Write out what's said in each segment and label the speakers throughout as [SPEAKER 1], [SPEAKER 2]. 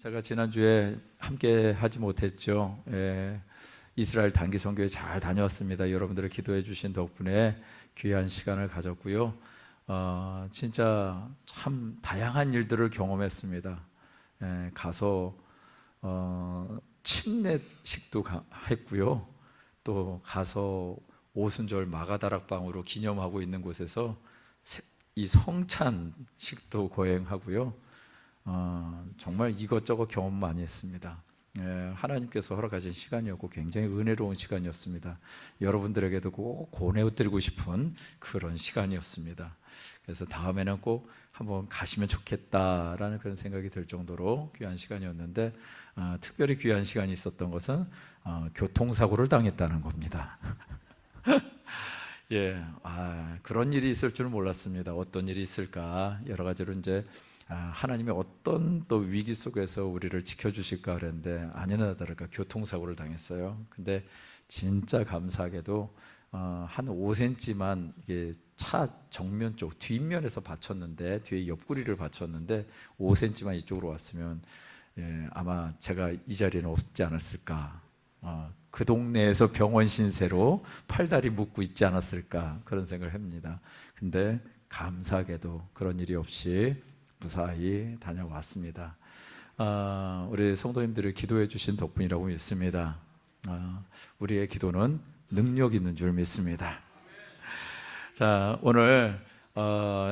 [SPEAKER 1] 제가 지난주에 함께 하지 못했죠. 이스라엘 단기 선교회 잘 다녀왔습니다. 여러분들의 기도해 주신 덕분에 귀한 시간을 가졌고요. 진짜 참 다양한 일들을 경험했습니다. 가서 침례식도 했고요. 또 가서 오순절 마가다락방으로 기념하고 있는 곳에서 이 성찬식도 거행하고요. 정말 이것저것 경험 많이 했습니다. 하나님께서 허락하신 시간이었고 굉장히 은혜로운 시간이었습니다. 여러분들에게도 꼭 권해드리고 싶은 그런 시간이었습니다. 그래서 다음에는 꼭 한번 가시면 좋겠다라는 그런 생각이 들 정도로 귀한 시간이었는데, 특별히 귀한 시간이 있었던 것은 교통사고를 당했다는 겁니다. 그런 일이 있을 줄은 몰랐습니다. 어떤 일이 있을까, 여러 가지로 이제 하나님의 어떤 또 위기 속에서 우리를 지켜주실까 그랬는데, 아니나 다를까 교통사고를 당했어요. 근데 진짜 감사하게도 한 5cm만 이게 차 정면 쪽 뒷면에서 받쳤는데, 뒤에 옆구리를 받쳤는데 5cm만 이쪽으로 왔으면 아마 제가 이 자리는 없지 않았을까, 그 동네에서 병원 신세로 팔다리 묶고 있지 않았을까, 그런 생각을 합니다. 근데 감사하게도 그런 일이 없이 무사히 다녀왔습니다. 우리 성도님들이 기도해 주신 덕분이라고 믿습니다. 우리의 기도는 능력 있는 줄 믿습니다. 자, 오늘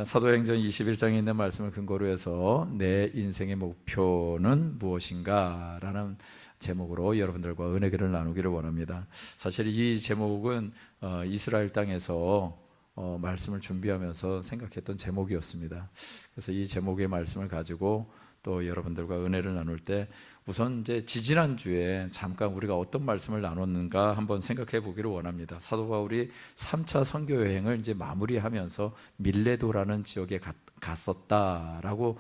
[SPEAKER 1] 사도행전 21장에 있는 말씀을 근거로 해서 내 인생의 목표는 무엇인가 라는 제목으로 여러분들과 은혜를 나누기를 원합니다. 사실 이 제목은 이스라엘 땅에서 말씀을 준비하면서 생각했던 제목이었습니다. 그래서 이 제목의 말씀을 가지고 또 여러분들과 은혜를 나눌 때, 우선 이제 지지난주에 잠깐 우리가 어떤 말씀을 나눴는가 한번 생각해 보기를 원합니다. 사도 바울이 3차 선교 여행을 이제 마무리하면서 밀레도라는 지역에 갔었다라고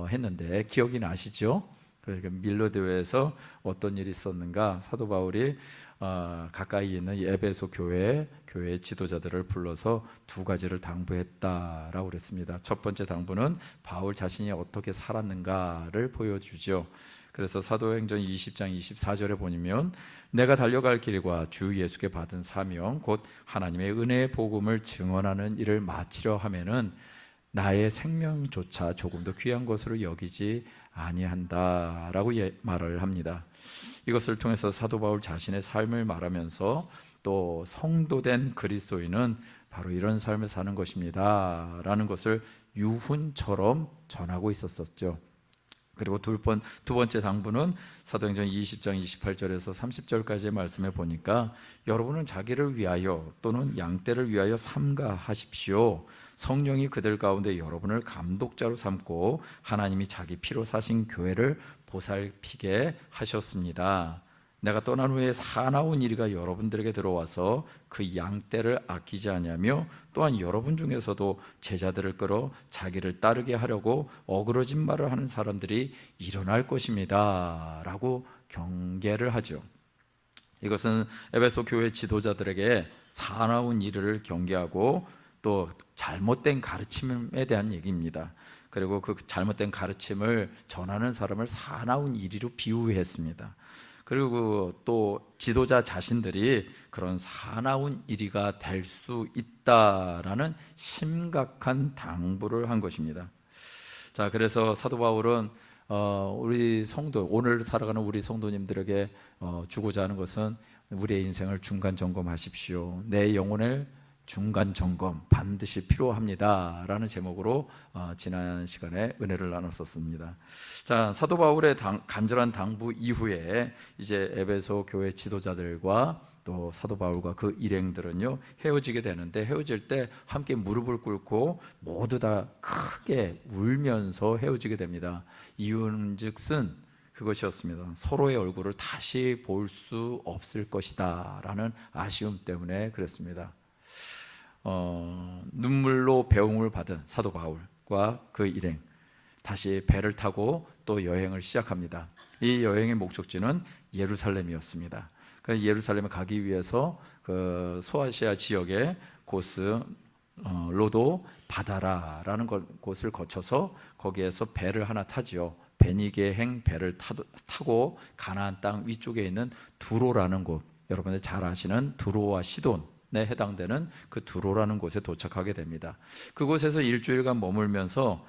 [SPEAKER 1] 했는데, 기억이 나시죠? 그러니까 밀레도에서 어떤 일이 있었는가, 사도 바울이 가까이 있는 에베소 교회 지도자들을 불러서 두 가지를 당부했다라고 그랬습니다. 첫 번째 당부는 바울 자신이 어떻게 살았는가를 보여주죠. 그래서 사도행전 20장 24절에 보면, 내가 달려갈 길과 주 예수께 받은 사명 곧 하나님의 은혜의 복음을 증언하는 일을 마치려 하면은 나의 생명조차 조금도 귀한 것으로 여기지 아니한다라고 말을 합니다. 이것을 통해서 사도 바울 자신의 삶을 말하면서, 또 성도된 그리스도인은 바로 이런 삶을 사는 것입니다 라는 것을 유훈처럼 전하고 있었죠. 그리고 두 번째 당부는 사도행전 20장 28절에서 30절까지의 말씀에 보니까, 여러분은 자기를 위하여 또는 양떼를 위하여 삼가하십시오. 성령이 그들 가운데 여러분을 감독자로 삼고 하나님이 자기 피로 사신 교회를 보살피게 하셨습니다. 내가 떠난 후에 사나운 이리가 여러분들에게 들어와서 그 양떼를 아끼지 아니하며, 또한 여러분 중에서도 제자들을 끌어 자기를 따르게 하려고 어그러진 말을 하는 사람들이 일어날 것입니다 라고 경계를 하죠. 이것은 에베소 교회 지도자들에게 사나운 일을 경계하고 또 잘못된 가르침에 대한 얘기입니다. 그리고 그 잘못된 가르침을 전하는 사람을 사나운 이리로 비유했습니다. 그리고 또 지도자 자신들이 그런 사나운 이리가 될 수 있다라는 심각한 당부를 한 것입니다. 자, 그래서 사도 바울은 우리 성도, 오늘 살아가는 우리 성도님들에게 주고자 하는 것은, 우리의 인생을 중간 점검하십시오. 내 영혼을 중간 점검 반드시 필요합니다 라는 제목으로 지난 시간에 은혜를 나눴었습니다. 자, 사도 바울의 간절한 당부 이후에 이제 에베소 교회 지도자들과 또 사도 바울과 그 일행들은요 헤어지게 되는데, 헤어질 때 함께 무릎을 꿇고 모두 다 크게 울면서 헤어지게 됩니다. 이유는즉슨 그것이었습니다. 서로의 얼굴을 다시 볼 수 없을 것이다 라는 아쉬움 때문에 그랬습니다. 눈물로 배웅을 받은 사도 바울과 그 일행, 다시 배를 타고 또 여행을 시작합니다. 이 여행의 목적지는 예루살렘이었습니다. 그 예루살렘에 가기 위해서 그 소아시아 지역의 곳은 로도 바다라라는 곳을 거쳐서 거기에서 배를 하나 타지요. 베니게행 배를 타고 가나안 땅 위쪽에 있는 두로라는 곳, 여러분들 잘 아시는 두로와 시돈에 해당되는 그 두로라는 곳에 도착하게 됩니다. 그곳에서 일주일간 머물면서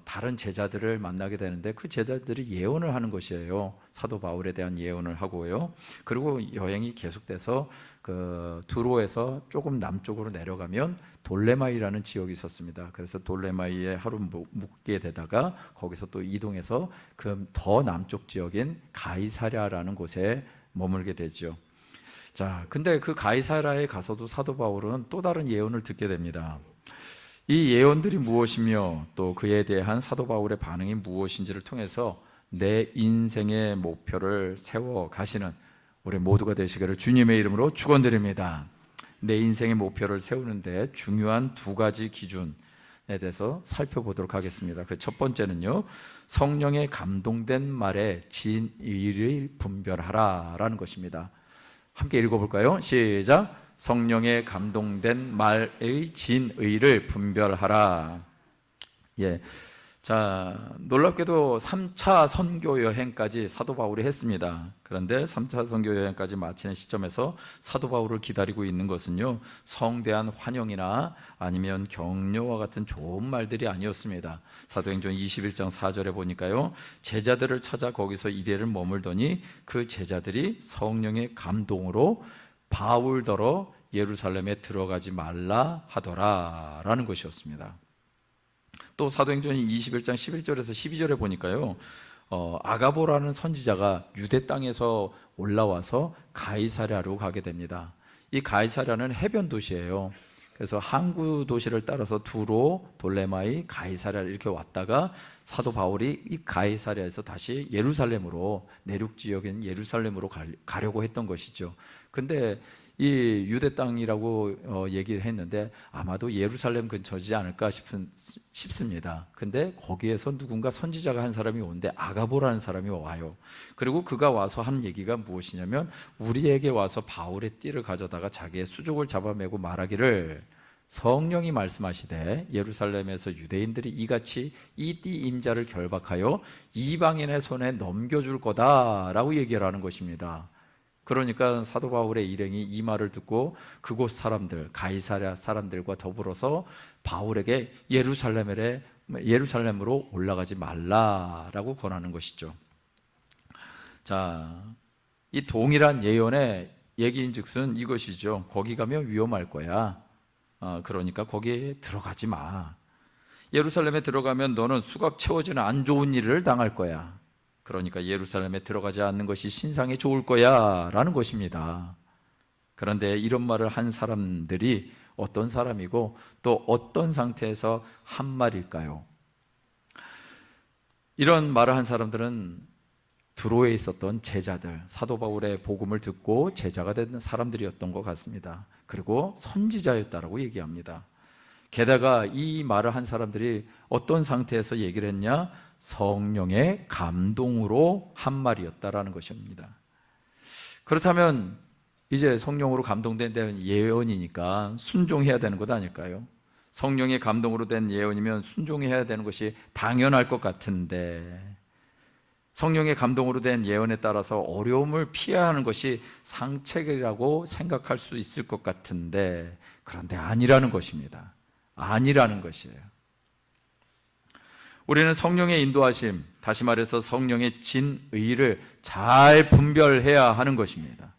[SPEAKER 1] 다른 제자들을 만나게 되는데, 그 제자들이 예언을 하는 것이에요. 사도 바울에 대한 예언을 하고요. 그리고 여행이 계속돼서 그 두로에서 조금 남쪽으로 내려가면 돌레마이라는 지역이 있었습니다. 그래서 돌레마이에 하루 묵게 되다가 거기서 또 이동해서 그 더 남쪽 지역인 가이사랴라는 곳에 머물게 되죠. 자, 근데 그 가이사랴에 가서도 사도 바울은 또 다른 예언을 듣게 됩니다. 이 예언들이 무엇이며 또 그에 대한 사도 바울의 반응이 무엇인지를 통해서 내 인생의 목표를 세워 가시는 우리 모두가 되시기를 주님의 이름으로 축원드립니다. 내 인생의 목표를 세우는데 중요한 두 가지 기준에 대해서 살펴보도록 하겠습니다. 그 첫 번째는요, 성령의 감동된 말에 진의를 분별하라 라는 것입니다. 함께 읽어볼까요? 시작. 성령의 감동된 말의 진의를 분별하라. 예. 자, 놀랍게도 3차 선교 여행까지 사도 바울이 했습니다. 그런데 3차 선교 여행까지 마치는 시점에서 사도 바울을 기다리고 있는 것은요, 성대한 환영이나 아니면 격려와 같은 좋은 말들이 아니었습니다. 사도행전 21장 4절에 보니까요, 제자들을 찾아 거기서 이래를 머물더니 그 제자들이 성령의 감동으로 바울더러 예루살렘에 들어가지 말라 하더라 라는 것이었습니다. 또 사도행전 21장 11절에서 12절에 보니까요, 아가보라는 선지자가 유대 땅에서 올라와서 가이사랴로 가게 됩니다. 이 가이사랴는 해변 도시예요. 그래서 항구 도시를 따라서 두로, 돌레마이, 가이사랴 이렇게 왔다가 사도 바울이 이 가이사랴에서 다시 예루살렘으로, 내륙 지역인 예루살렘으로 가려고 했던 것이죠. 근데 이 유대 땅이라고 얘기를 했는데 아마도 예루살렘 근처지 않을까 싶습니다. 근데 거기에서 누군가 선지자가 한 사람이 오는데 아가보라는 사람이 와요. 그리고 그가 와서 한 얘기가 무엇이냐면, 우리에게 와서 바울의 띠를 가져다가 자기의 수족을 잡아매고 말하기를 성령이 말씀하시되 예루살렘에서 유대인들이 이같이 이 띠 임자를 결박하여 이방인의 손에 넘겨줄 거다라고 얘기를 하는 것입니다. 그러니까 사도 바울의 일행이 이 말을 듣고 그곳 사람들, 가이사랴 사람들과 더불어서 바울에게 예루살렘으로 올라가지 말라라고 권하는 것이죠. 자, 이 동일한 예언의 얘기인즉슨 이것이죠. 거기 가면 위험할 거야. 그러니까 거기에 들어가지 마. 예루살렘에 들어가면 너는 수갑 채워지는 안 좋은 일을 당할 거야. 그러니까 예루살렘에 들어가지 않는 것이 신상에 좋을 거야 라는 것입니다. 그런데 이런 말을 한 사람들이 어떤 사람이고 또 어떤 상태에서 한 말일까요? 이런 말을 한 사람들은 두로에 있었던 제자들, 사도 바울의 복음을 듣고 제자가 된 사람들이었던 것 같습니다. 그리고 선지자였다라고 얘기합니다. 게다가 이 말을 한 사람들이 어떤 상태에서 얘기를 했냐? 성령의 감동으로 한 말이었다라는 것입니다. 그렇다면 이제 성령으로 감동된 예언이니까 순종해야 되는 것 아닐까요? 성령의 감동으로 된 예언이면 순종해야 되는 것이 당연할 것 같은데, 성령의 감동으로 된 예언에 따라서 어려움을 피해야 하는 것이 상책이라고 생각할 수 있을 것 같은데, 그런데 아니라는 것입니다. 아니라는 것이에요. 우리는 성령의 인도하심, 다시 말해서 성령의 진의를 잘 분별해야 하는 것입니다.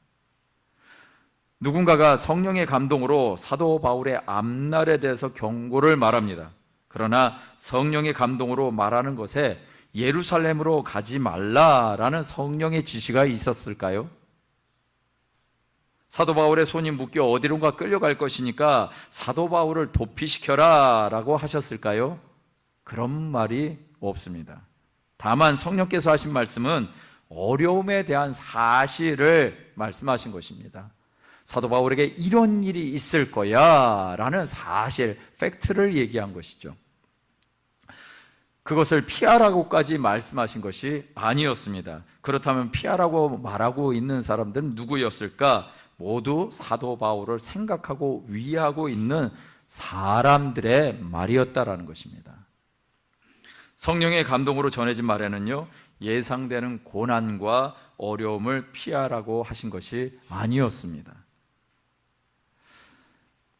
[SPEAKER 1] 누군가가 성령의 감동으로 사도 바울의 앞날에 대해서 경고를 말합니다. 그러나 성령의 감동으로 말하는 것에 예루살렘으로 가지 말라라는 성령의 지시가 있었을까요? 사도 바울의 손이 묶여 어디론가 끌려갈 것이니까 사도 바울을 도피시켜라 라고 하셨을까요? 그런 말이 없습니다. 다만 성령께서 하신 말씀은 어려움에 대한 사실을 말씀하신 것입니다. 사도 바울에게 이런 일이 있을 거야 라는 사실, 팩트를 얘기한 것이죠. 그것을 피하라고까지 말씀하신 것이 아니었습니다. 그렇다면 피하라고 말하고 있는 사람들은 누구였을까? 모두 사도 바울을 생각하고 위하고 있는 사람들의 말이었다라는 것입니다. 성령의 감동으로 전해진 말에는요, 예상되는 고난과 어려움을 피하라고 하신 것이 아니었습니다.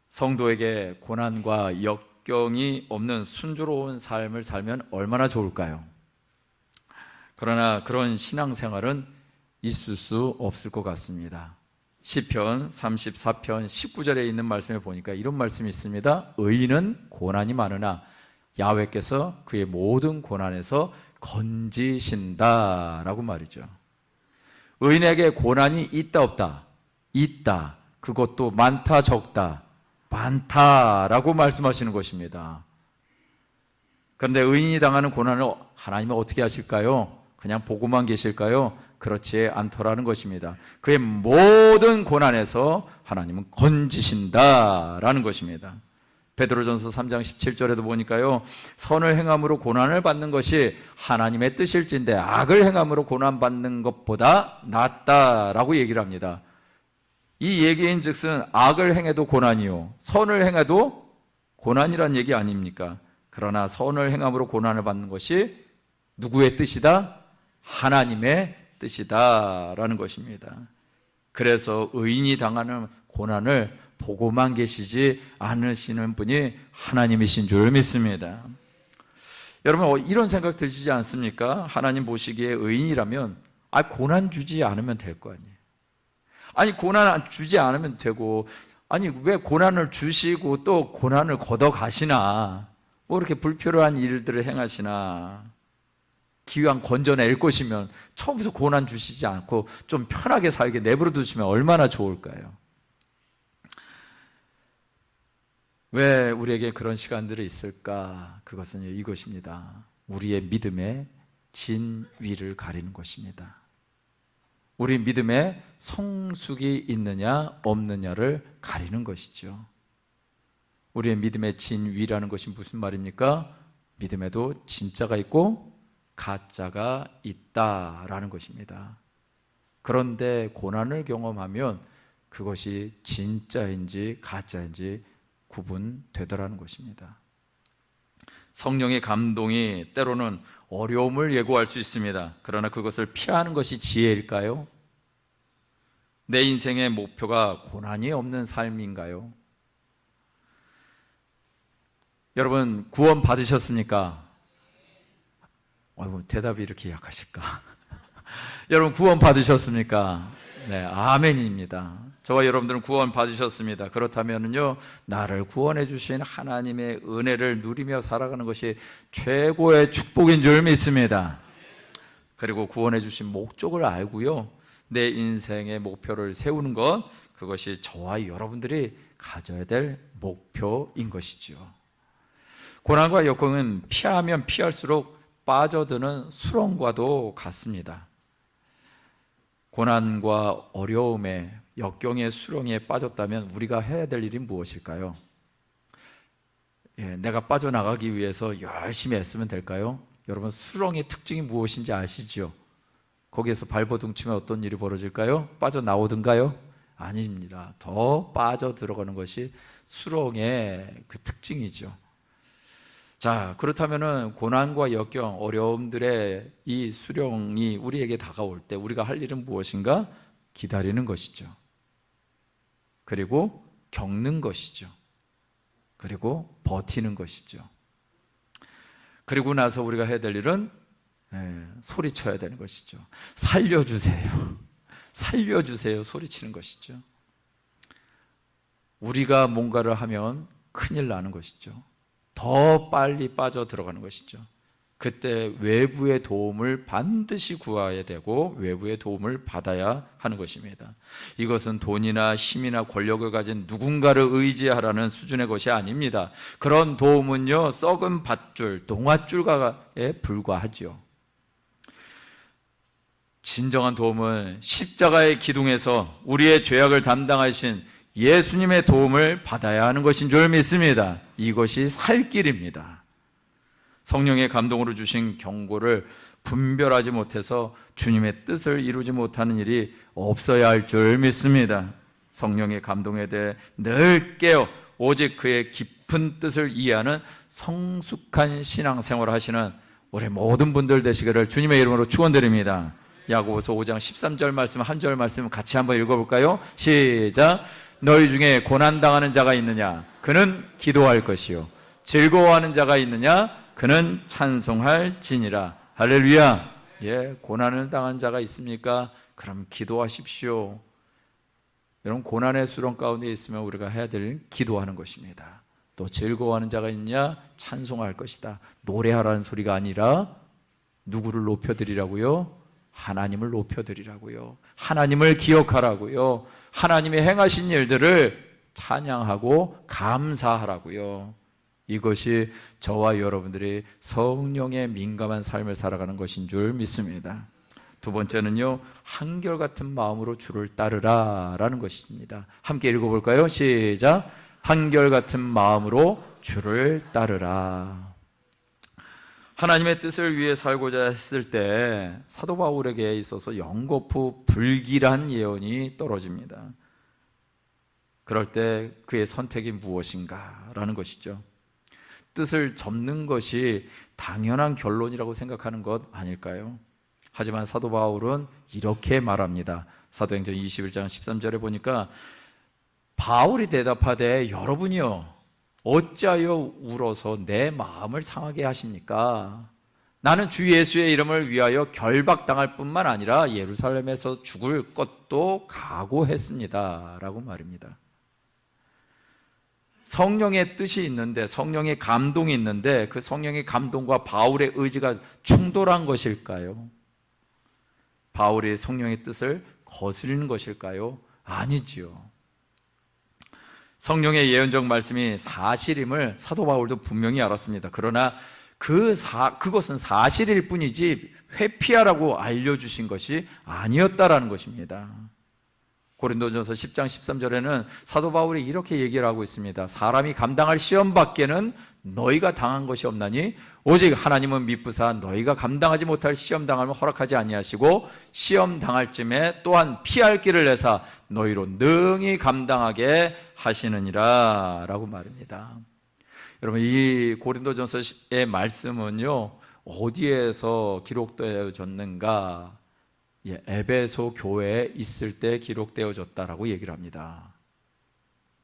[SPEAKER 1] 성도에게 고난과 역경이 없는 순조로운 삶을 살면 얼마나 좋을까요? 그러나 그런 신앙생활은 있을 수 없을 것 같습니다. 시편 34편 19절에 있는 말씀에 보니까 이런 말씀이 있습니다. 의인은 고난이 많으나 야훼께서 그의 모든 고난에서 건지신다 라고 말이죠. 의인에게 고난이 있다 없다? 있다. 그것도 많다 적다? 많다라고 말씀하시는 것입니다. 그런데 의인이 당하는 고난을 하나님은 어떻게 하실까요? 그냥 보고만 계실까요? 그렇지 않더라는 것입니다. 그의 모든 고난에서 하나님은 건지신다라는 것입니다. 베드로전서 3장 17절에도 보니까요, 선을 행함으로 고난을 받는 것이 하나님의 뜻일진데 악을 행함으로 고난받는 것보다 낫다라고 얘기를 합니다. 이 얘기인 즉슨 악을 행해도 고난이요 선을 행해도 고난이란 얘기 아닙니까? 그러나 선을 행함으로 고난을 받는 것이 누구의 뜻이다? 하나님의 뜻이다라는 것입니다. 그래서 의인이 당하는 고난을 보고만 계시지 않으시는 분이 하나님이신 줄 믿습니다. 여러분, 이런 생각 드시지 않습니까? 하나님 보시기에 의인이라면 고난 주지 않으면 될 거 아니에요. 아니, 고난 주지 않으면 되고, 아니 왜 고난을 주시고 또 고난을 걷어가시나, 뭐 이렇게 불필요한 일들을 행하시나. 기왕 건져낼 것이면 처음부터 고난 주시지 않고 좀 편하게 살게 내버려 두시면 얼마나 좋을까요? 왜 우리에게 그런 시간들이 있을까? 그것은 이것입니다. 우리의 믿음의 진위를 가리는 것입니다. 우리 믿음에 성숙이 있느냐 없느냐를 가리는 것이죠. 우리의 믿음의 진위라는 것이 무슨 말입니까? 믿음에도 진짜가 있고 가짜가 있다라는 것입니다. 그런데 고난을 경험하면 그것이 진짜인지 가짜인지 구분되더라는 것입니다. 성령의 감동이 때로는 어려움을 예고할 수 있습니다. 그러나 그것을 피하는 것이 지혜일까요? 내 인생의 목표가 고난이 없는 삶인가요? 여러분, 구원 받으셨습니까? 대답이 이렇게 약하실까? 여러분, 구원 받으셨습니까? 네, 아멘입니다. 저와 여러분들은 구원 받으셨습니다. 그렇다면요, 나를 구원해 주신 하나님의 은혜를 누리며 살아가는 것이 최고의 축복인 줄 믿습니다. 그리고 구원해 주신 목적을 알고요, 내 인생의 목표를 세우는 것, 그것이 저와 여러분들이 가져야 될 목표인 것이죠. 고난과 역경은 피하면 피할수록 빠져드는 수렁과도 같습니다. 고난과 어려움에, 역경의 수렁에 빠졌다면 우리가 해야 될 일이 무엇일까요? 내가 빠져나가기 위해서 열심히 애쓰면 될까요? 여러분, 수렁의 특징이 무엇인지 아시죠? 거기에서 발버둥 치면 어떤 일이 벌어질까요? 빠져나오든가요? 아닙니다. 더 빠져 들어가는 것이 수렁의 그 특징이죠. 자, 그렇다면은 고난과 역경, 어려움들의 이 수령이 우리에게 다가올 때 우리가 할 일은 무엇인가? 기다리는 것이죠. 그리고 겪는 것이죠. 그리고 버티는 것이죠. 그리고 나서 우리가 해야 될 일은 소리쳐야 되는 것이죠. 살려주세요. 살려주세요. 소리치는 것이죠. 우리가 뭔가를 하면 큰일 나는 것이죠. 더 빨리 빠져 들어가는 것이죠. 그때 외부의 도움을 반드시 구해야 되고 외부의 도움을 받아야 하는 것입니다. 이것은 돈이나 힘이나 권력을 가진 누군가를 의지하라는 수준의 것이 아닙니다. 그런 도움은요, 썩은 밧줄, 동아줄에 불과하죠. 진정한 도움은 십자가의 기둥에서 우리의 죄악을 담당하신 예수님의 도움을 받아야 하는 것인 줄 믿습니다. 이것이 살 길입니다. 성령의 감동으로 주신 경고를 분별하지 못해서 주님의 뜻을 이루지 못하는 일이 없어야 할 줄 믿습니다. 성령의 감동에 대해 늘 깨어 오직 그의 깊은 뜻을 이해하는 성숙한 신앙생활을 하시는 우리 모든 분들 되시기를 주님의 이름으로 축원드립니다. 야고보서 5장 13절 말씀 한 절 말씀 같이 한번 읽어볼까요? 시작. 너희 중에 고난당하는 자가 있느냐? 그는 기도할 것이요 즐거워하는 자가 있느냐? 그는 찬송할지니라. 할렐루야. 예, 고난을 당한 자가 있습니까? 그럼 기도하십시오. 여러분, 고난의 수렁 가운데 있으면 우리가 해야 될 기도하는 것입니다. 또 즐거워하는 자가 있냐? 찬송할 것이다. 노래하라는 소리가 아니라 누구를 높여드리라고요? 하나님을 높여드리라고요. 하나님을 기억하라고요. 하나님의 행하신 일들을 찬양하고 감사하라고요. 이것이 저와 여러분들이 성령에 민감한 삶을 살아가는 것인 줄 믿습니다. 두 번째는요, 한결같은 마음으로 주를 따르라 라는 것입니다. 함께 읽어볼까요? 시작. 한결같은 마음으로 주를 따르라. 하나님의 뜻을 위해 살고자 했을 때 사도 바울에게 있어서 연거푸 불길한 예언이 떨어집니다. 그럴 때 그의 선택이 무엇인가 라는 것이죠. 뜻을 접는 것이 당연한 결론이라고 생각하는 것 아닐까요? 하지만 사도 바울은 이렇게 말합니다. 사도행전 21장 13절에 보니까 바울이 대답하되 여러분이요 어찌하여 울어서 내 마음을 상하게 하십니까? 나는 주 예수의 이름을 위하여 결박당할 뿐만 아니라 예루살렘에서 죽을 것도 각오했습니다 라고 말입니다. 성령의 뜻이 있는데, 성령의 감동이 있는데 그 성령의 감동과 바울의 의지가 충돌한 것일까요? 바울이 성령의 뜻을 거스르는 것일까요? 아니지요. 성령의 예언적 말씀이 사실임을 사도 바울도 분명히 알았습니다. 그러나 그것은 사실일 뿐이지 회피하라고 알려주신 것이 아니었다라는 것입니다. 고린도전서 10장 13절에는 사도 바울이 이렇게 얘기를 하고 있습니다. 사람이 감당할 시험 밖에는 너희가 당한 것이 없나니 오직 하나님은 미쁘사 너희가 감당하지 못할 시험 당함을 허락하지 아니하시고 시험 당할 쯤에 또한 피할 길을 내사 너희로 능히 감당하게 하시느니라 라고 말입니다. 여러분, 이 고린도전서의 말씀은요 어디에서 기록되어졌는가? 에베소 교회에 있을 때 기록되어졌다라고 얘기를 합니다.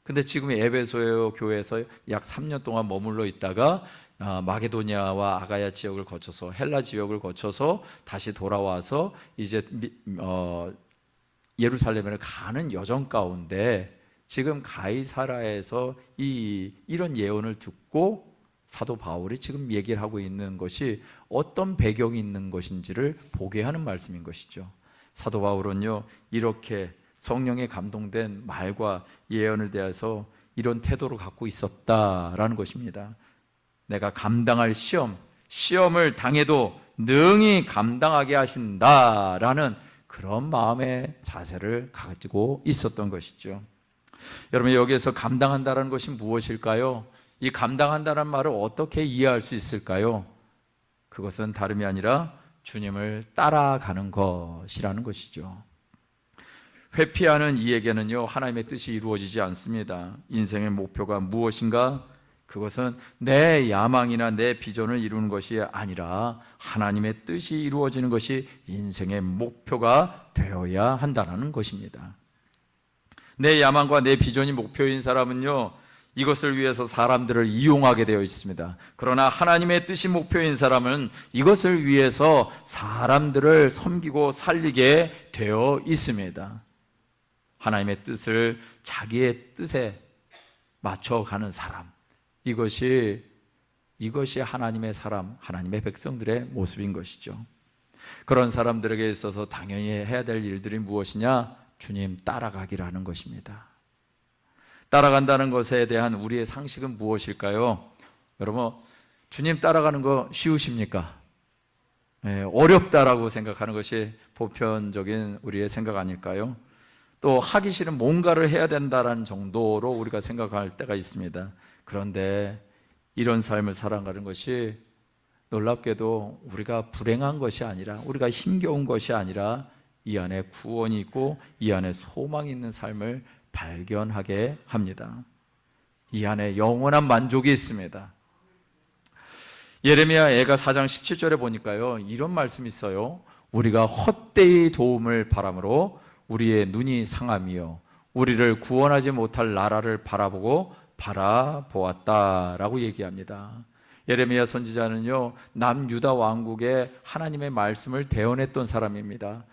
[SPEAKER 1] 근데 지금 에베소 교회에서 약 3년 동안 머물러 있다가 마게도니아와 아가야 지역을 거쳐서 헬라 지역을 거쳐서 다시 돌아와서 이제 예루살렘을 가는 여정 가운데 지금 가이사라에서 이런 예언을 듣고 사도 바울이 지금 얘기를 하고 있는 것이 어떤 배경이 있는 것인지를 보게 하는 말씀인 것이죠. 사도 바울은요 이렇게 성령에 감동된 말과 예언을 대해서 이런 태도를 갖고 있었다라는 것입니다. 내가 감당할 시험을 당해도 능히 감당하게 하신다라는 그런 마음의 자세를 가지고 있었던 것이죠. 여러분, 여기에서 감당한다는 것이 무엇일까요? 이 감당한다는 말을 어떻게 이해할 수 있을까요? 그것은 다름이 아니라 주님을 따라가는 것이라는 것이죠. 회피하는 이에게는요 하나님의 뜻이 이루어지지 않습니다. 인생의 목표가 무엇인가? 그것은 내 야망이나 내 비전을 이루는 것이 아니라 하나님의 뜻이 이루어지는 것이 인생의 목표가 되어야 한다는 것입니다. 내 야망과 내 비전이 목표인 사람은요 이것을 위해서 사람들을 이용하게 되어 있습니다. 그러나 하나님의 뜻이 목표인 사람은 이것을 위해서 사람들을 섬기고 살리게 되어 있습니다. 하나님의 뜻을 자기의 뜻에 맞춰가는 사람, 이것이 하나님의 사람, 하나님의 백성들의 모습인 것이죠. 그런 사람들에게 있어서 당연히 해야 될 일들이 무엇이냐? 주님 따라가기라는 것입니다. 따라간다는 것에 대한 우리의 상식은 무엇일까요? 여러분, 주님 따라가는 거 쉬우십니까? 어렵다라고 생각하는 것이 보편적인 우리의 생각 아닐까요? 또 하기 싫은 뭔가를 해야 된다는 정도로 우리가 생각할 때가 있습니다. 그런데 이런 삶을 살아가는 것이 놀랍게도 우리가 불행한 것이 아니라, 우리가 힘겨운 것이 아니라 이 안에 구원이 있고 이 안에 소망이 있는 삶을 발견하게 합니다. 이 안에 영원한 만족이 있습니다. 예레미야 애가 4장 17절에 보니까요, 이런 말씀이 있어요. 우리가 헛되이 도움을 바람으로 우리의 눈이 상하며 우리를 구원하지 못할 나라를 바라보았다라고 얘기합니다. 예레미야 선지자는요, 남유다 왕국에 하나님의 말씀을 대언했던 사람입니다.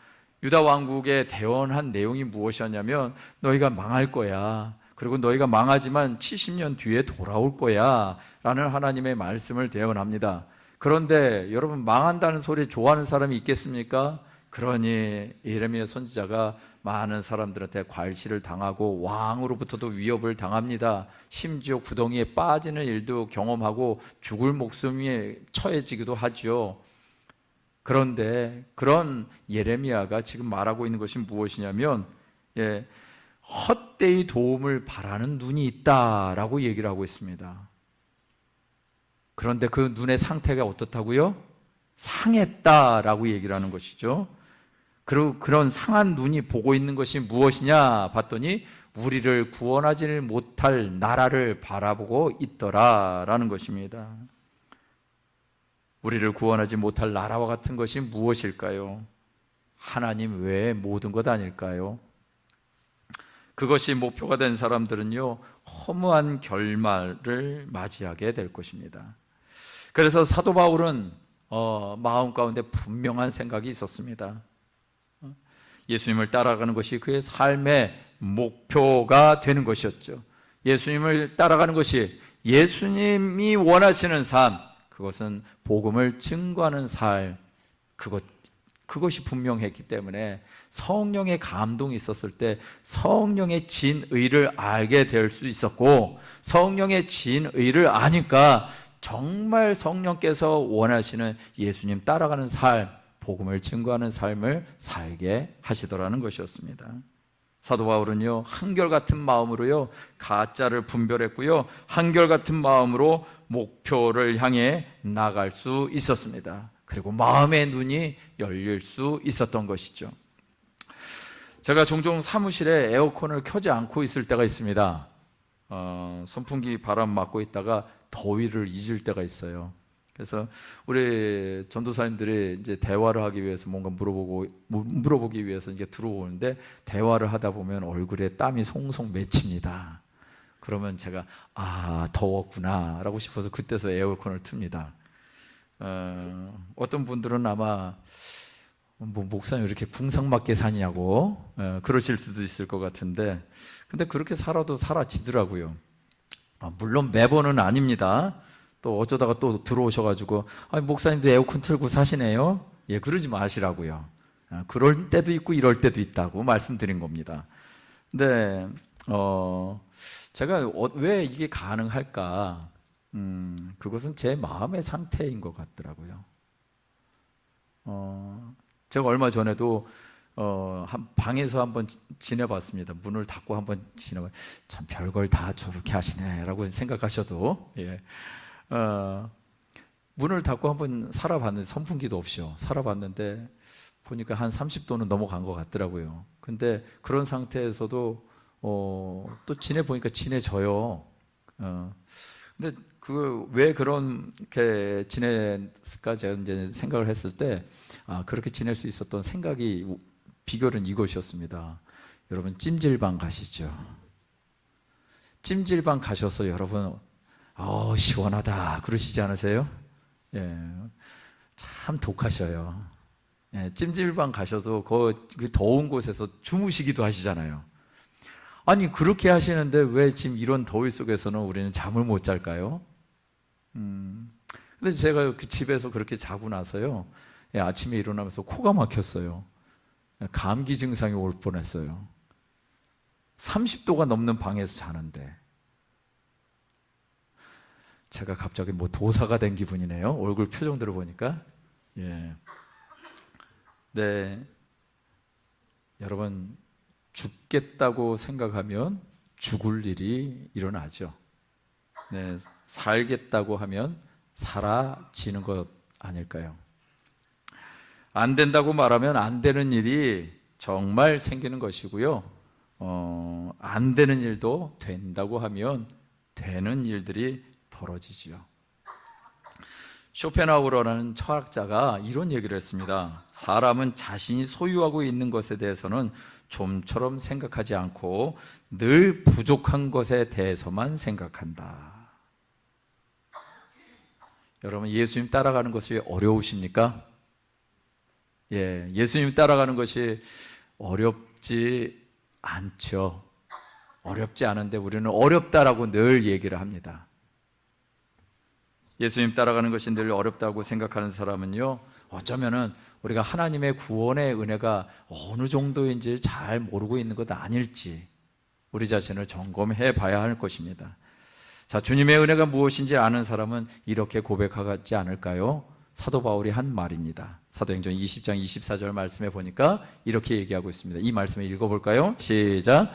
[SPEAKER 1] 유다 왕국에 대언한 내용이 무엇이었냐면, 너희가 망할 거야, 그리고 너희가 망하지만 70년 뒤에 돌아올 거야 라는 하나님의 말씀을 대언합니다. 그런데 여러분, 망한다는 소리 좋아하는 사람이 있겠습니까? 그러니 예레미야 선지자가 많은 사람들한테 괄시를 당하고 왕으로부터도 위협을 당합니다. 심지어 구덩이에 빠지는 일도 경험하고 죽을 목숨에 처해지기도 하죠. 그런데 그런 예레미야가 지금 말하고 있는 것이 무엇이냐면, 헛되이 도움을 바라는 눈이 있다라고 얘기를 하고 있습니다. 그런데 그 눈의 상태가 어떻다고요? 상했다라고 얘기를 하는 것이죠. 그리고 그런 상한 눈이 보고 있는 것이 무엇이냐 봤더니, 우리를 구원하지 못할 나라를 바라보고 있더라라는 것입니다. 우리를 구원하지 못할 나라와 같은 것이 무엇일까요? 하나님 외의 모든 것 아닐까요? 그것이 목표가 된 사람들은요, 허무한 결말을 맞이하게 될 것입니다. 그래서 사도 바울은 마음 가운데 분명한 생각이 있었습니다. 예수님을 따라가는 것이 그의 삶의 목표가 되는 것이었죠. 예수님을 따라가는 것이, 예수님이 원하시는 삶, 그것은 복음을 증거하는 삶, 그것이 분명했기 때문에 성령의 감동이 있었을 때 성령의 진의를 알게 될 수 있었고, 성령의 진의를 아니까 정말 성령께서 원하시는 예수님 따라가는 삶, 복음을 증거하는 삶을 살게 하시더라는 것이었습니다. 사도 바울은요, 한결같은 마음으로요, 가짜를 분별했고요, 한결같은 마음으로 목표를 향해 나갈 수 있었습니다. 그리고 마음의 눈이 열릴 수 있었던 것이죠. 제가 종종 사무실에 에어컨을 켜지 않고 있을 때가 있습니다. 선풍기 바람 맞고 있다가 더위를 잊을 때가 있어요. 그래서 우리 전도사님들이 이제 대화를 하기 위해서 뭔가 물어보기 위해서 이제 들어오는데, 대화를 하다 보면 얼굴에 땀이 송송 맺힙니다. 그러면 제가 더웠구나 라고 싶어서 그때서 에어컨을 틉니다. 어떤 분들은 아마 목사님 이렇게 궁상맞게 사냐고 그러실 수도 있을 것 같은데, 근데 그렇게 살아도 사라지더라고요. 물론 매번은 아닙니다. 또 어쩌다가 또 들어오셔가지고 목사님도 에어컨 틀고 사시네요. 그러지 마시라고요. 그럴 때도 있고 이럴 때도 있다고 말씀드린 겁니다. 근데 제가 왜 이게 가능할까? 그것은 제 마음의 상태인 것 같더라고요. 제가 얼마 전에도 한 방에서 한번 지내봤습니다. 문을 닫고 한번 지내봐. 참 별걸 다 저렇게 하시네라고 생각하셔도, 문을 닫고 한번 살아봤는데, 선풍기도 없이요, 살아봤는데 보니까 한 30도는 넘어간 것 같더라고요. 근데 그런 상태에서도 또 지내보니까 지내져요. 근데 왜 그렇게 지냈을까 제가 이제 생각을 했을 때, 그렇게 지낼 수 있었던 비결은 이것이었습니다. 여러분, 찜질방 가시죠. 찜질방 가셔서 여러분, 시원하다 그러시지 않으세요? 참 독하셔요. 찜질방 가셔도 그 더운 곳에서 주무시기도 하시잖아요. 아니, 그렇게 하시는데 왜 지금 이런 더위 속에서는 우리는 잠을 못 잘까요? 근데 제가 그 집에서 그렇게 자고 나서요, 아침에 일어나면서 코가 막혔어요. 감기 증상이 올 뻔했어요. 30도가 넘는 방에서 자는데. 제가 갑자기 도사가 된 기분이네요. 얼굴 표정 들어보니까. 네, 여러분, 죽겠다고 생각하면 죽을 일이 일어나죠. 네, 살겠다고 하면 사라지는 것 아닐까요? 안 된다고 말하면 안 되는 일이 정말 생기는 것이고요, 안 되는 일도 된다고 하면 되는 일들이 벌어지죠. 쇼펜하우어라는 철학자가 이런 얘기를 했습니다. 사람은 자신이 소유하고 있는 것에 대해서는 좀처럼 생각하지 않고 늘 부족한 것에 대해서만 생각한다. 여러분, 예수님 따라가는 것이 어려우십니까? 예수님 따라가는 것이 어렵지 않죠. 어렵지 않은데 우리는 어렵다라고 늘 얘기를 합니다. 예수님 따라가는 것이 늘 어렵다고 생각하는 사람은요, 어쩌면은 우리가 하나님의 구원의 은혜가 어느 정도인지 잘 모르고 있는 것 아닐지 우리 자신을 점검해 봐야 할 것입니다. 자, 주님의 은혜가 무엇인지 아는 사람은 이렇게 고백하지 않을까요? 사도 바울이 한 말입니다. 사도행전 20장 24절 말씀에 보니까 이렇게 얘기하고 있습니다. 이 말씀을 읽어볼까요? 시작.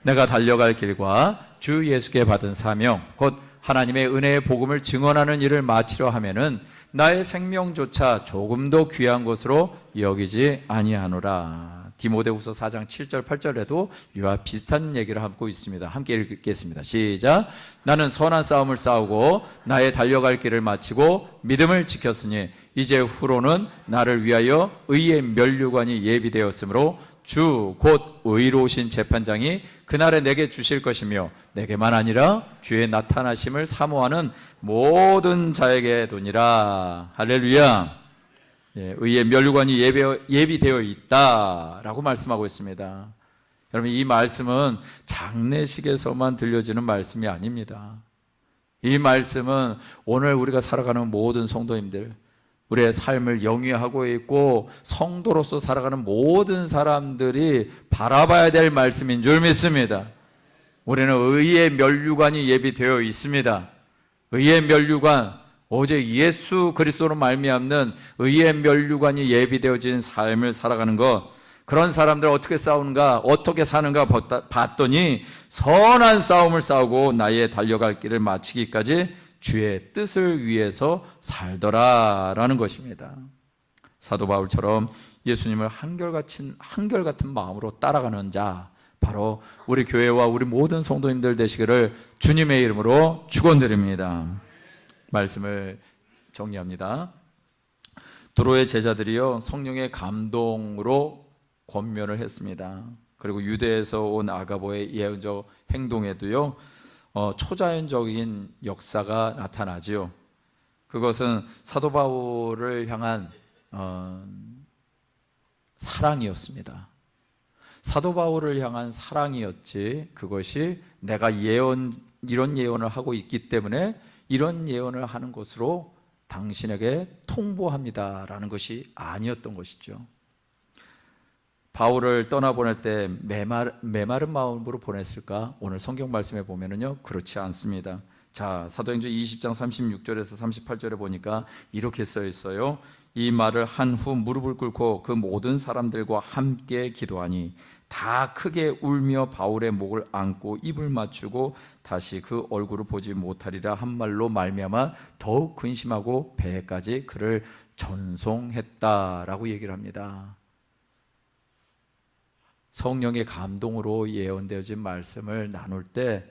[SPEAKER 1] 내가 달려갈 길과 주 예수께 받은 사명 곧 하나님의 은혜의 복음을 증언하는 일을 마치려 하면은 나의 생명조차 조금도 귀한 것으로 여기지 아니하노라. 디모데후서 4장 7절 8절에도 이와 비슷한 얘기를 하고 있습니다. 함께 읽겠습니다. 시작. 나는 선한 싸움을 싸우고 나의 달려갈 길을 마치고 믿음을 지켰으니 이제 후로는 나를 위하여 의의 면류관이 예비되었으므로 주 곧 의로우신 재판장이 그날에 내게 주실 것이며 내게만 아니라 주의 나타나심을 사모하는 모든 자에게 도니라. 할렐루야. 의의 면류관이 예비되어 있다라고 말씀하고 있습니다. 여러분, 이 말씀은 장례식에서만 들려지는 말씀이 아닙니다. 이 말씀은 오늘 우리가 살아가는 모든 성도님들, 우리의 삶을 영위하고 있고 성도로서 살아가는 모든 사람들이 바라봐야 될 말씀인 줄 믿습니다. 우리는 의의 면류관이 예비되어 있습니다. 의의 면류관, 오직 예수 그리스도로 말미암는 의의 면류관이 예비되어진 삶을 살아가는 것, 그런 사람들 어떻게 싸우는가, 어떻게 사는가 봤더니 선한 싸움을 싸우고 나의 달려갈 길을 마치기까지 주의 뜻을 위해서 살더라라는 것입니다. 사도 바울처럼 예수님을 한결같은 마음으로 따라가는 자, 바로 우리 교회와 우리 모든 성도님들 되시기를 주님의 이름으로 축원드립니다. 말씀을 정리합니다. 두로의 제자들이요, 성령의 감동으로 권면을 했습니다. 그리고 유대에서 온 아가보의 예언적 행동에도요, 초자연적인 역사가 나타나지요. 그것은 사도 바울을 향한 사랑이었습니다. 사도 바울을 향한 사랑이었지, 그것이 내가 이런 예언을 하고 있기 때문에 이런 예언을 하는 것으로 당신에게 통보합니다라는 것이 아니었던 것이죠. 바울을 떠나보낼 때 메마른 마음으로 보냈을까? 오늘 성경 말씀에 보면은요, 그렇지 않습니다. 자, 사도행전 20장 36절에서 38절에 보니까 이렇게 써 있어요. 이 말을 한 후 무릎을 꿇고 그 모든 사람들과 함께 기도하니 다 크게 울며 바울의 목을 안고 입을 맞추고 다시 그 얼굴을 보지 못하리라 한 말로 말미암아 더욱 근심하고 배까지 그를 전송했다라고 얘기를 합니다. 성령의 감동으로 예언되어진 말씀을 나눌 때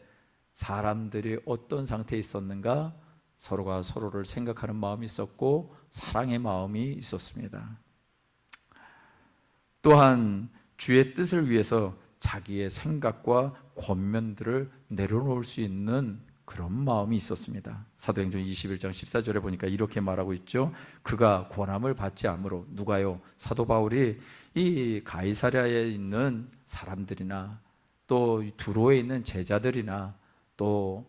[SPEAKER 1] 사람들이 어떤 상태에 있었는가? 서로가 서로를 생각하는 마음이 있었고 사랑의 마음이 있었습니다. 또한 주의 뜻을 위해서 자기의 생각과 권면들을 내려놓을 수 있는 그런 마음이 있었습니다. 사도행전 21장 14절에 보니까 이렇게 말하고 있죠. 그가 권함을 받지 않으므로, 누가요? 사도 바울이 이 가이사랴에 있는 사람들이나 또 두로에 있는 제자들이나 또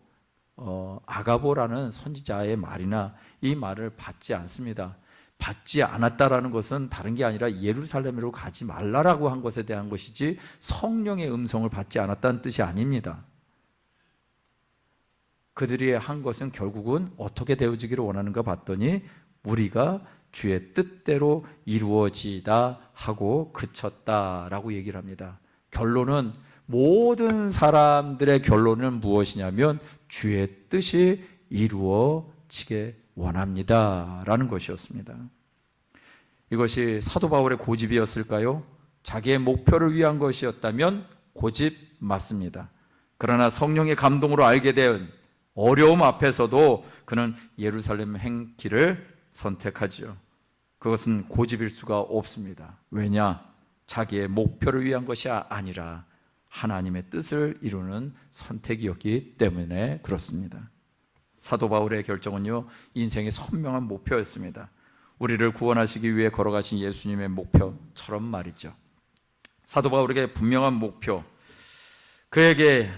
[SPEAKER 1] 아가보라는 선지자의 말이나 이 말을 받지 않습니다. 받지 않았다라는 것은 다른 게 아니라 예루살렘으로 가지 말라라고 한 것에 대한 것이지 성령의 음성을 받지 않았다는 뜻이 아닙니다. 그들이 한 것은 결국은 어떻게 되어지기를 원하는가 봤더니 우리가 주의 뜻대로 이루어지다 하고 그쳤다라고 얘기를 합니다. 결론은, 모든 사람들의 결론은 무엇이냐면 주의 뜻이 이루어지게 원합니다 라는 것이었습니다. 이것이 사도 바울의 고집이었을까요? 자기의 목표를 위한 것이었다면 고집 맞습니다. 그러나 성령의 감동으로 알게 된 어려움 앞에서도 그는 예루살렘 행길을 선택하지요. 그것은 고집일 수가 없습니다. 왜냐? 자기의 목표를 위한 것이 아니라 하나님의 뜻을 이루는 선택이었기 때문에 그렇습니다. 사도 바울의 결정은요, 인생의 선명한 목표였습니다. 우리를 구원하시기 위해 걸어가신 예수님의 목표처럼 말이죠. 사도 바울에게 분명한 목표, 그에게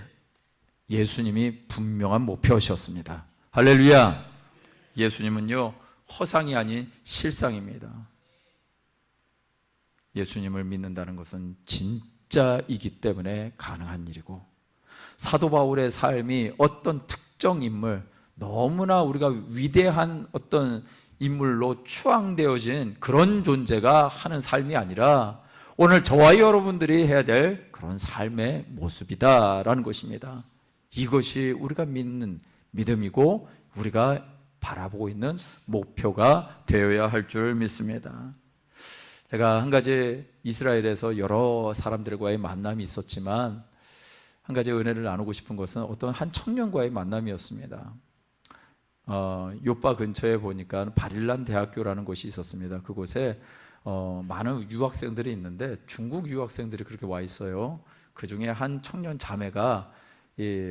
[SPEAKER 1] 예수님이 분명한 목표셨습니다. 할렐루야! 예수님은요, 허상이 아닌 실상입니다. 예수님을 믿는다는 것은 진짜이기 때문에 가능한 일이고, 사도 바울의 삶이 어떤 특정 인물, 너무나 우리가 위대한 어떤 인물로 추앙되어진 그런 존재가 하는 삶이 아니라 오늘 저와 여러분들이 해야 될 그런 삶의 모습이다라는 것입니다. 이것이 우리가 믿는 믿음이고 우리가 바라보고 있는 목표가 되어야 할 줄 믿습니다. 제가 한 가지 이스라엘에서 여러 사람들과의 만남이 있었지만 한 가지 은혜를 나누고 싶은 것은 어떤 한 청년과의 만남이었습니다. 요파 근처에 보니까 바릴란 대학교라는 곳이 있었습니다. 그곳에 많은 유학생들이 있는데 중국 유학생들이 그렇게 와 있어요. 그 중에 한 청년 자매가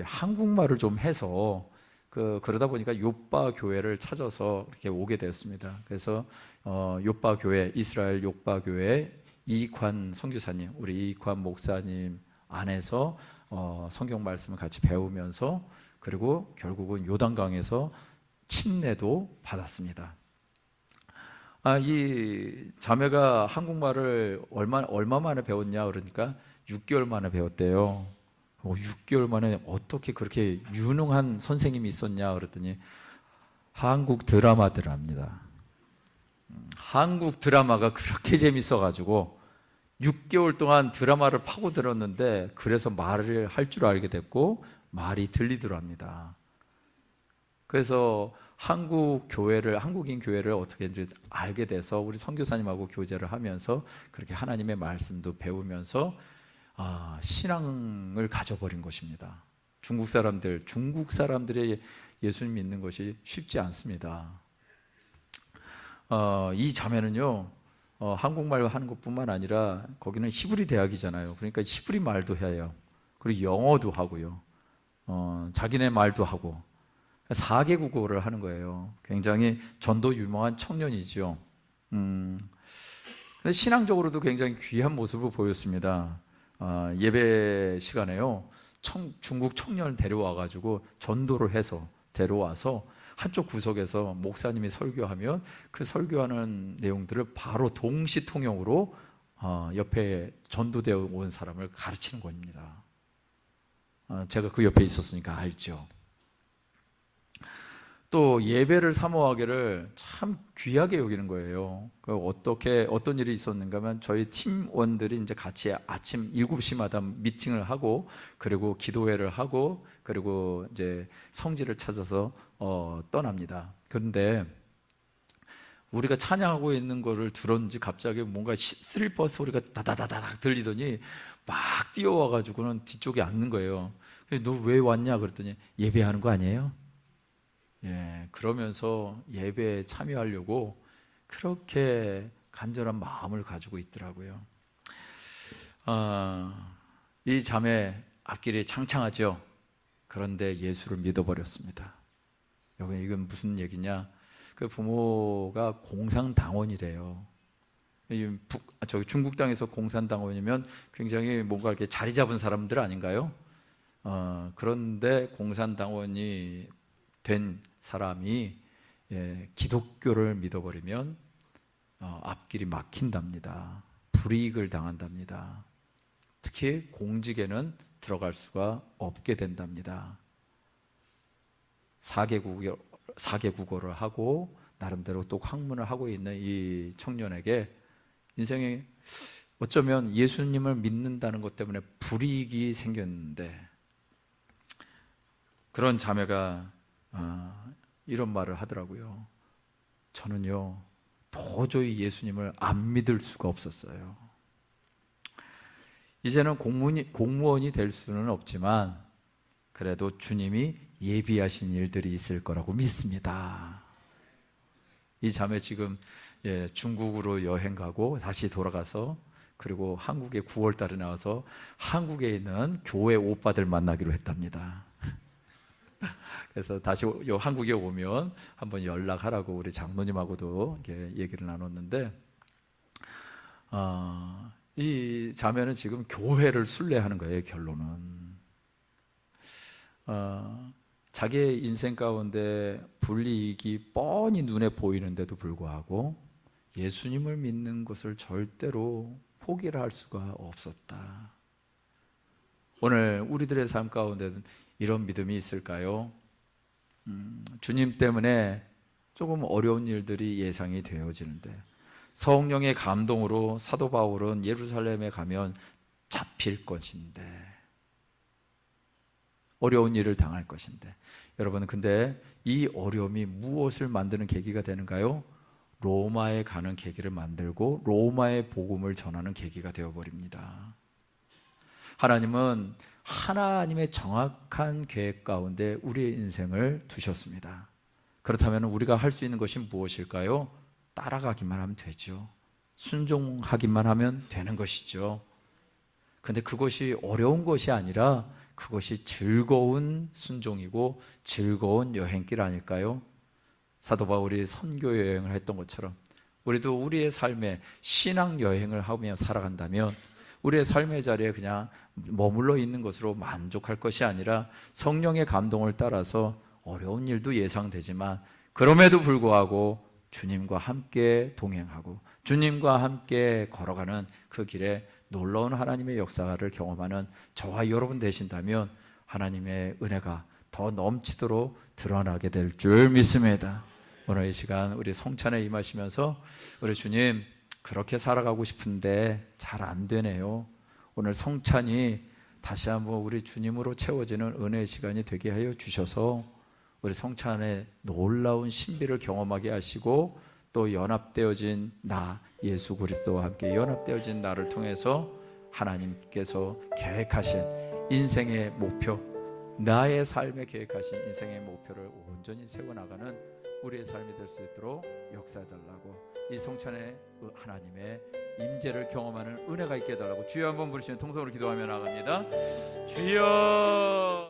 [SPEAKER 1] 한국말을 좀 해서 그러다 보니까 요파 교회를 찾아서 이렇게 오게 되었습니다. 그래서 요파 교회, 이스라엘 요파 교회 이익환 선교사님, 우리 이익환 목사님 안에서 성경 말씀을 같이 배우면서 그리고 결국은 요단강에서 침례도 받았습니다. 이 자매가 한국말을 얼마 만에 배웠냐 그러니까 6개월 만에 배웠대요. 6개월 만에 어떻게 그렇게 유능한 선생님이 있었냐 그랬더니 한국 드라마들합니다. 한국 드라마가 그렇게 재밌어가지고 6개월 동안 드라마를 파고들었는데 그래서 말을 할 줄 알게 됐고 말이 들리더랍니다. 그래서 한국인 교회를 어떻게 알게 돼서 우리 선교사님하고 교제를 하면서 그렇게 하나님의 말씀도 배우면서 신앙을 가져버린 것입니다. 중국 사람들이 예수님 믿는 것이 쉽지 않습니다. 이 자매는요, 한국말 하는 것뿐만 아니라 거기는 히브리 대학이잖아요. 그러니까 히브리 말도 해요. 그리고 영어도 하고요. 자기네 말도 하고 4개국어를 하는 거예요. 굉장히 전도 유망한 청년이죠. 신앙적으로도 굉장히 귀한 모습을 보였습니다. 예배 시간에요, 중국 청년을 데려와가지고 전도를 해서 데려와서 한쪽 구석에서 목사님이 설교하면 그 설교하는 내용들을 바로 동시통역으로 옆에 전도되어 온 사람을 가르치는 겁니다. 제가 그 옆에 있었으니까 알죠. 또 예배를 사모하기를 참 귀하게 여기는 거예요. 어떤 일이 있었는가 하면 저희 팀원들이 이제 같이 아침 7시마다 미팅을 하고 그리고 기도회를 하고 그리고 이제 성지를 찾아서 떠납니다. 그런데 우리가 찬양하고 있는 거를 들었는지 갑자기 뭔가 슬리퍼 소리가 다다다닥 들리더니 막 뛰어와가지고는 뒤쪽에 앉는 거예요. 너 왜 왔냐 그랬더니 예배하는 거 아니에요? 그러면서 예배에 참여하려고 그렇게 간절한 마음을 가지고 있더라고요. 이 자매 앞길이 창창하죠. 그런데 예수를 믿어버렸습니다. 이건 무슨 얘기냐? 그 부모가 공산당원이래요. 저기 중국 땅에서 공산당원이면 굉장히 뭔가 이렇게 자리 잡은 사람들 아닌가요? 그런데 공산당원이 된 사람이 기독교를 믿어버리면 앞길이 막힌답니다. 불이익을 당한답니다. 특히 공직에는 들어갈 수가 없게 된답니다. 4개국어를 하고 나름대로 또 학문을 하고 있는 이 청년에게 인생에 어쩌면 예수님을 믿는다는 것 때문에 불이익이 생겼는데 그런 자매가 이런 말을 하더라고요. 저는요 도저히 예수님을 안 믿을 수가 없었어요. 이제는 공무원이 될 수는 없지만 그래도 주님이 예비하신 일들이 있을 거라고 믿습니다. 이 자매 지금 중국으로 여행 가고 다시 돌아가서 그리고 한국에 9월 달에 나와서 한국에 있는 교회 오빠들 만나기로 했답니다. 그래서 다시 한국에 오면 한번 연락하라고 우리 장로님하고도 얘기를 나눴는데, 이 자매는 지금 교회를 순례하는 거예요. 결론은 자기의 인생 가운데 불이익이 뻔히 눈에 보이는데도 불구하고 예수님을 믿는 것을 절대로 포기를 할 수가 없었다. 오늘 우리들의 삶 가운데 이런 믿음이 있을까요? 주님 때문에 조금 어려운 일들이 예상이 되어지는데 성령의 감동으로 사도 바울은 예루살렘에 가면 잡힐 것인데, 어려운 일을 당할 것인데, 여러분 근데 이 어려움이 무엇을 만드는 계기가 되는가요? 로마에 가는 계기를 만들고 로마의 복음을 전하는 계기가 되어버립니다. 하나님은 하나님의 정확한 계획 가운데 우리의 인생을 두셨습니다. 그렇다면 우리가 할 수 있는 것이 무엇일까요? 따라가기만 하면 되죠. 순종하기만 하면 되는 것이죠. 근데 그것이 어려운 것이 아니라 그것이 즐거운 순종이고 즐거운 여행길 아닐까요? 사도 바울이 선교 여행을 했던 것처럼 우리도 우리의 삶에 신앙 여행을 하며 살아간다면 우리의 삶의 자리에 그냥 머물러 있는 것으로 만족할 것이 아니라 성령의 감동을 따라서 어려운 일도 예상되지만 그럼에도 불구하고 주님과 함께 동행하고 주님과 함께 걸어가는 그 길에 놀라운 하나님의 역사를 경험하는 저와 여러분 되신다면 하나님의 은혜가 더 넘치도록 드러나게 될 줄 믿습니다. 오늘 이 시간 우리 성찬에 임하시면서 우리 주님 그렇게 살아가고 싶은데 잘 안 되네요. 오늘 성찬이 다시 한번 우리 주님으로 채워지는 은혜의 시간이 되게 하여 주셔서 우리 성찬의 놀라운 신비를 경험하게 하시고 또 연합되어진 나 예수 그리스도와 함께 연합되어진 나를 통해서 하나님께서 계획하신 인생의 목표, 나의 삶에 계획하신 인생의 목표를 온전히 세워나가는 우리의 삶이 될 수 있도록 역사해달라고, 이 성찬에 하나님의 임재를 경험하는 은혜가 있게 해달라고 주여 한번 부르시는 통성으로 기도하며 나갑니다. 주여.